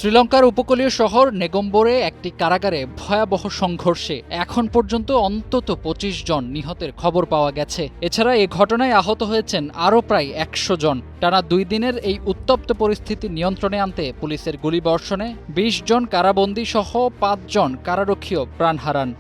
শ্রীলঙ্কার উপকূলীয় শহর নেগম্বোরে একটি কারাগারে ভয়াবহ সংঘর্ষে এখন পর্যন্ত অন্তত ২৫ জন নিহতের খবর পাওয়া গেছে। এছাড়া এ ঘটনায় আহত হয়েছেন আরও প্রায় ১০০ জন। টানা ২ দিনের এই উত্তপ্ত পরিস্থিতি নিয়ন্ত্রণে আনতে পুলিশের গুলিবর্ষণে ২০ জন কারাবন্দী সহ ৫ জন কারারক্ষীও প্রাণ হারান।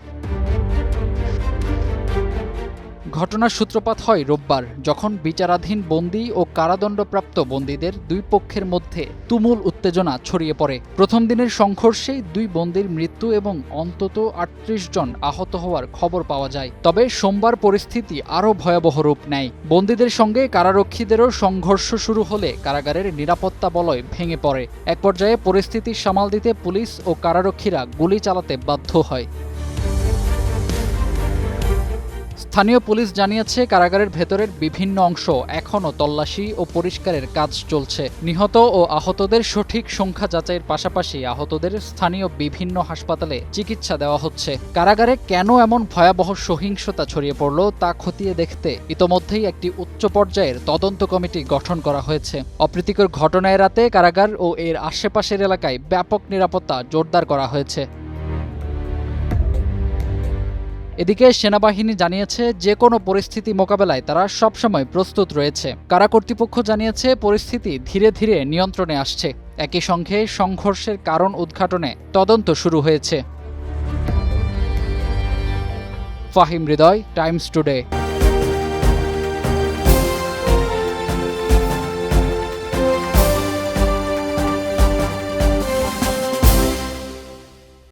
ঘটনার সূত্রপাত হয় রোববার, যখন বিচারাধীন বন্দী ও কারাদণ্ডপ্রাপ্ত বন্দীদের দুই পক্ষের মধ্যে তুমুল উত্তেজনা ছড়িয়ে পড়ে। প্রথম দিনের সংঘর্ষেই ২ বন্দীর মৃত্যু এবং অন্তত ৩৮ জন আহত হওয়ার খবর পাওয়া যায়। তবে সোমবার পরিস্থিতি আরও ভয়াবহ রূপ নেয়। বন্দীদের সঙ্গে কারারক্ষীদেরও সংঘর্ষ শুরু হলে কারাগারের নিরাপত্তা বলয় ভেঙে পড়ে। এক পর্যায়ে পরিস্থিতি সামাল দিতে পুলিশ ও কারারক্ষীরা গুলি চালাতে বাধ্য হয়। স্থানীয় পুলিশ জানিয়েছে, কারাগারের ভেতরের বিভিন্ন অংশ এখনও তল্লাশি ও পরিষ্কারের কাজ চলছে। নিহত ও আহতদের সঠিক সংখ্যা যাচাইয়ের পাশাপাশি আহতদের স্থানীয় বিভিন্ন হাসপাতালে চিকিৎসা দেওয়া হচ্ছে। কারাগারে কেন এমন ভয়াবহ সহিংসতা ছড়িয়ে পড়ল তা খতিয়ে দেখতে ইতোমধ্যেই একটি উচ্চ পর্যায়ের তদন্ত কমিটি গঠন করা হয়েছে। অপ্রীতিকর ঘটনা এড়াতে কারাগার ও এর আশেপাশের এলাকায় ব্যাপক নিরাপত্তা জোরদার করা হয়েছে। এদিকে সেনাবাহিনী জানিয়েছে, যে কোনো পরিস্থিতি মোকাবেলায় তারা সবসময় প্রস্তুত রয়েছে। কারা কর্তৃপক্ষ জানিয়েছে, পরিস্থিতি ধীরে ধীরে নিয়ন্ত্রণে আসছে। একই সঙ্গে সংঘর্ষের কারণ উদ্ঘাটনে তদন্ত শুরু হয়েছে। ফাহিম হৃদয়, টাইমস টুডে।